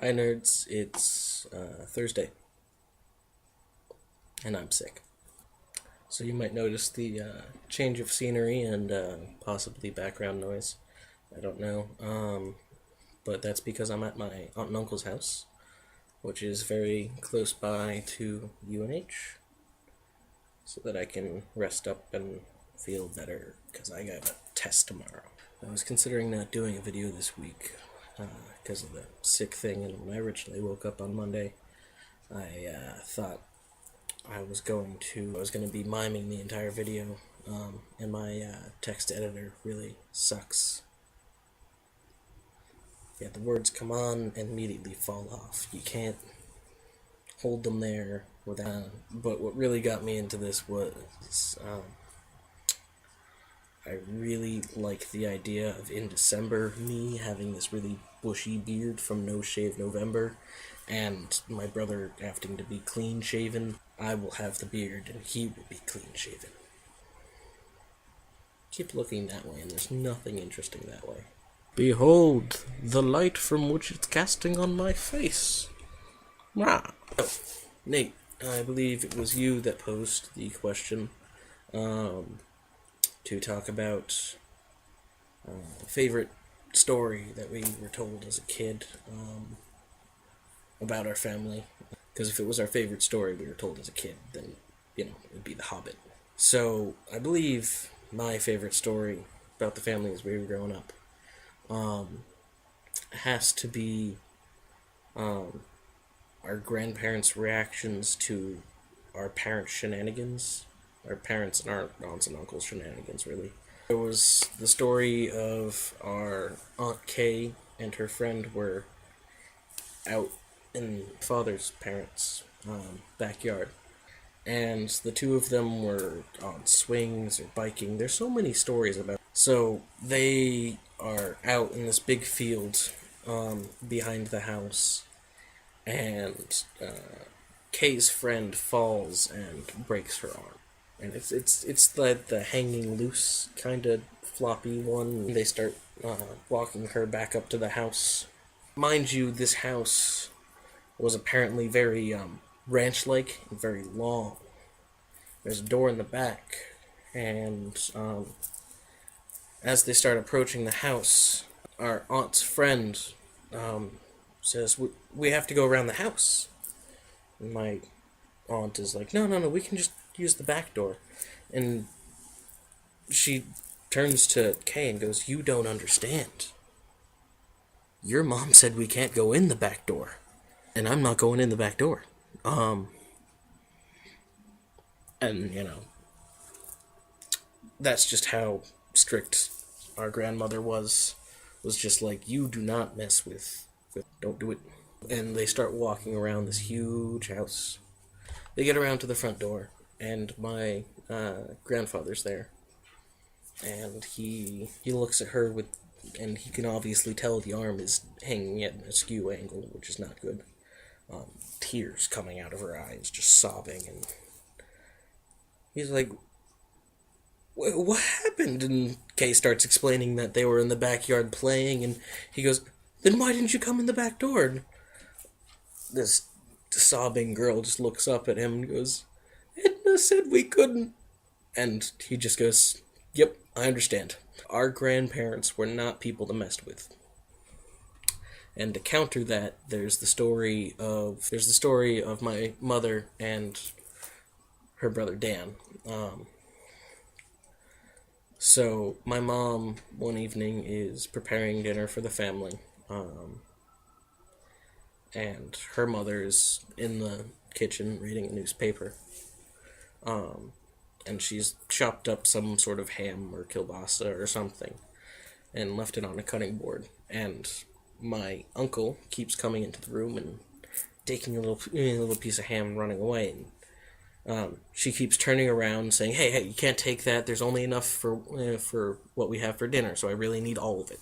Hi nerds, it's Thursday, and I'm sick. So you might notice the change of scenery and possibly background noise. I don't know, but that's because I'm at my aunt and uncle's house, which is very close by to UNH, so that I can rest up and feel better, because I got a test tomorrow. I was considering not doing a video this week because of the sick thing, and when I originally woke up on Monday, I thought I was going to be miming the entire video, and my text editor really sucks. Yeah, the words come on and immediately fall off. You can't hold them there without. But what really got me into this was I really like the idea of in December me having this really bushy beard from No Shave November, and my brother having to be clean shaven. I will have the beard and he will be clean shaven. Keep looking that way, and there's nothing interesting that way. Behold, the light from which it's casting on my face. Ah. Oh, Nate, I believe it was you that posed the question to talk about favorite story that we were told as a kid about our family. Because if it was our favorite story we were told as a kid, then, it'd be The Hobbit. So, I believe my favorite story about the family as we were growing up has to be our grandparents' reactions to our parents' shenanigans. Our parents and our aunts and uncles' shenanigans, really. There was the story of our Aunt Kay and her friend were out in father's parents' backyard. And the two of them were on swings or biking. There's so many stories about it. So they are out in this big field behind the house, and Kay's friend falls and breaks her arm. And it's the hanging loose kind of floppy one. They start walking her back up to the house. Mind you, this house was apparently very ranch-like and very long. There's a door in the back, and as they start approaching the house, our aunt's friend says, we have to go around the house. And my aunt is like, no, we can just use the back door. And she turns to Kay and goes, you don't understand. Your mom said we can't go in the back door, and I'm not going in the back door. And, that's just how strict our grandmother was just like, you do not mess with don't do it. And they start walking around this huge house. They get around to the front door, and my grandfather's there, and he looks at her and he can obviously tell the arm is hanging at an askew angle, which is not good. Tears coming out of her eyes, just sobbing, and he's like, what happened? And Kay starts explaining that they were in the backyard playing, and he goes, then why didn't you come in the back door? And this sobbing girl just looks up at him and goes, Edna said we couldn't. And he just goes, yep, I understand. Our grandparents were not people to mess with. And to counter that, there's the story of my mother and her brother Dan. So my mom one evening is preparing dinner for the family, and her mother's in the kitchen reading a newspaper, and she's chopped up some sort of ham or kielbasa or something and left it on a cutting board, and my uncle keeps coming into the room and taking a little piece of ham and running away, and she keeps turning around saying, hey, you can't take that, there's only enough for what we have for dinner, so I really need all of it.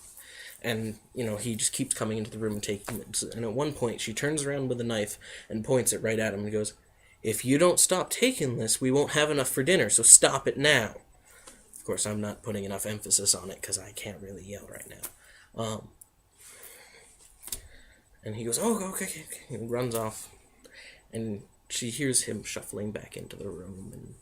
And, he just keeps coming into the room and taking it. And at one point, she turns around with a knife and points it right at him and goes, if you don't stop taking this, we won't have enough for dinner, so stop it now. Of course, I'm not putting enough emphasis on it because I can't really yell right now. And he goes, oh, okay, okay, okay, and runs off. And she hears him shuffling back into the room, and,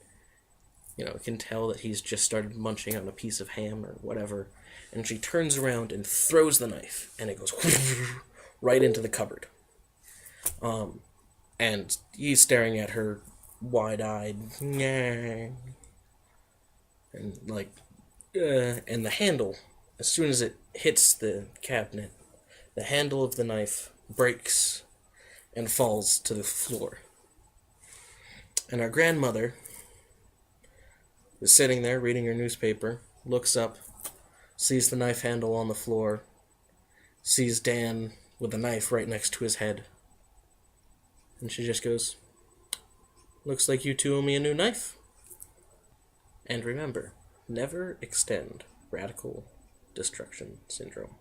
can tell that he's just started munching on a piece of ham or whatever. And she turns around and throws the knife, and it goes right into the cupboard. And he's staring at her wide-eyed, and like, and the handle, as soon as it hits the cabinet, the handle of the knife breaks and falls to the floor. And our grandmother is sitting there reading her newspaper, looks up, sees the knife handle on the floor, sees Dan with a knife right next to his head, and she just goes, looks like you two owe me a new knife. And remember, never extend radical destruction syndrome.